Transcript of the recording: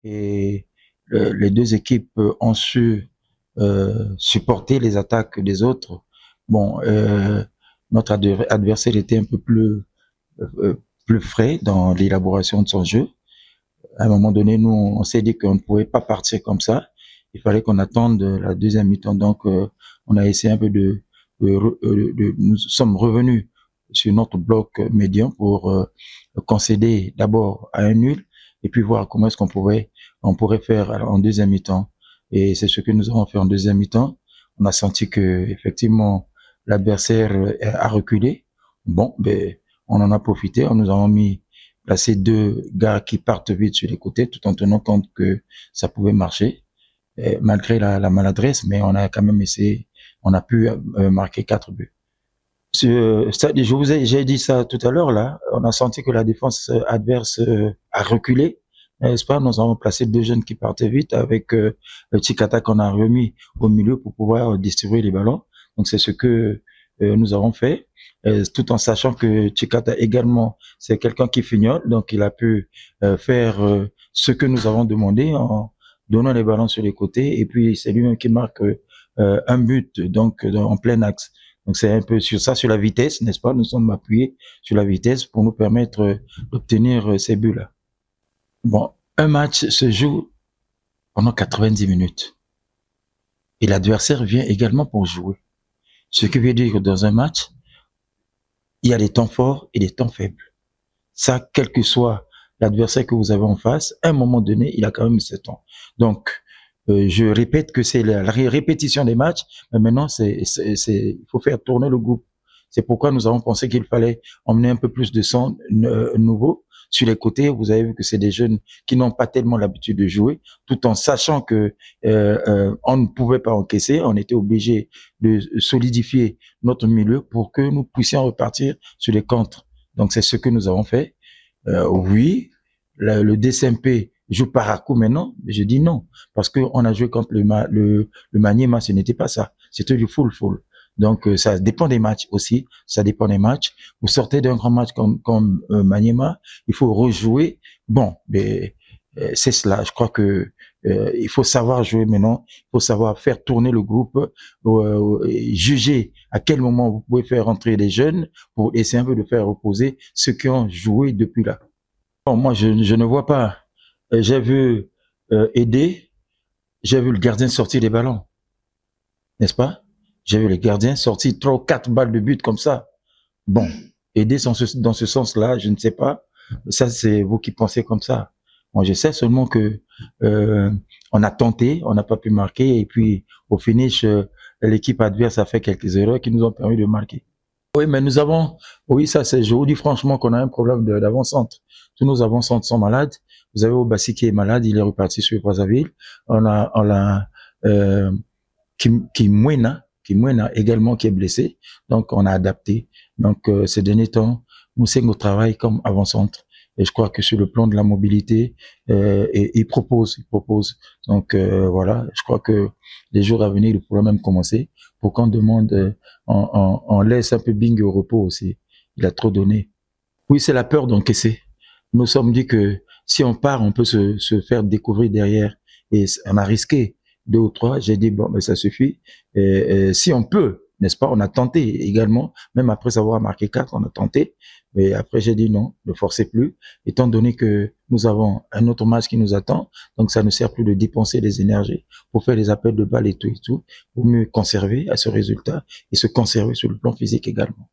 et les deux équipes ont su supporter les attaques des autres. Bon, notre adversaire était un peu plus frais dans l'élaboration de son jeu. À un moment donné, nous, on s'est dit qu'on ne pouvait pas partir comme ça. Il fallait qu'on attende la deuxième mi-temps. Donc, on a essayé un peu nous sommes revenus sur notre bloc médian pour concéder d'abord à un nul et puis voir comment est-ce on pourrait faire en deuxième mi-temps. Et c'est ce que nous avons fait en deuxième mi-temps. On a senti que effectivement l'adversaire a reculé. Bon, ben on en a profité. On nous avons placé deux gars qui partent vite sur les côtés, tout en tenant compte que ça pouvait marcher, malgré la maladresse. Mais on a quand même essayé. On a pu marquer 4 buts. J'ai dit ça tout à l'heure là. On a senti que la défense adverse a reculé, n'est-ce pas? Nous avons placé deux jeunes qui partaient vite avec le Chikata qu'on a remis au milieu pour pouvoir distribuer les ballons. Donc c'est ce que nous avons fait, tout en sachant que Chikata également c'est quelqu'un qui fignole, donc il a pu faire ce que nous avons demandé en donnant les ballons sur les côtés, et puis c'est lui-même qui marque un but donc en plein axe. Donc c'est un peu sur ça, sur la vitesse, n'est-ce pas? Nous sommes appuyés sur la vitesse pour nous permettre d'obtenir ces buts-là. Bon, un match se joue pendant 90 minutes. Et l'adversaire vient également pour jouer. Ce qui veut dire que dans un match, il y a des temps forts et des temps faibles. Ça, quel que soit l'adversaire que vous avez en face, à un moment donné, il a quand même ce temps. Donc, je répète que c'est la répétition des matchs, mais maintenant, il faut faire tourner le groupe. C'est pourquoi nous avons pensé qu'il fallait emmener un peu plus de sang nouveau sur les côtés. Vous avez vu que c'est des jeunes qui n'ont pas tellement l'habitude de jouer, tout en sachant que on ne pouvait pas encaisser. On était obligé de solidifier notre milieu pour que nous puissions repartir sur les contres. Donc c'est ce que nous avons fait. Oui, le DCMP joue par à coup maintenant, mais je dis non, parce qu'on a joué contre le Maniema, ce n'était pas ça, c'était du full. Donc ça dépend des matchs aussi, ça dépend des matchs. Vous sortez d'un grand match comme Maniema, il faut rejouer. Bon, mais c'est cela. Je crois que il faut savoir jouer maintenant, il faut savoir faire tourner le groupe, juger à quel moment vous pouvez faire rentrer les jeunes pour essayer un peu de faire reposer ceux qui ont joué depuis là. Bon, moi je ne vois pas. J'ai vu aider, j'ai vu le gardien sortir les ballons, n'est-ce pas? J'ai vu le gardien sortir 3 ou 4 balles de but comme ça. Bon, aider dans ce sens-là, je ne sais pas. Ça, c'est vous qui pensez comme ça. Moi, je sais seulement que on a tenté, on n'a pas pu marquer, et puis au finish, l'équipe adverse a fait quelques erreurs qui nous ont permis de marquer. Oui, mais oui, ça c'est, je vous dis franchement qu'on a un problème d'avant-centre. Tous nos avant-centres sont malades. Vous avez Obassi qui est malade, il est reparti sur Brazzaville. On a Kimwena également qui est blessé. Donc on a adapté. Donc ces derniers temps, Moussengo travaille comme avant-centre. Et je crois que sur le plan de la mobilité, il propose. Donc voilà, je crois que les jours à venir, il pourra même commencer pour qu'on demande, on laisse un peu Bing au repos aussi. Il a trop donné. Oui, c'est la peur d'encaisser. Nous nous sommes dit que si on part, on peut se faire découvrir derrière. Et on a risqué 2 ou 3. J'ai dit, bon, mais ça suffit. Si on peut, n'est-ce pas, on a tenté également, même après avoir marqué 4, on a tenté. Mais après, j'ai dit non, ne forcez plus, étant donné que nous avons un autre match qui nous attend. Donc, ça ne sert plus de dépenser des énergies pour faire des appels de balles et tout. Pour mieux conserver à ce résultat et se conserver sur le plan physique également.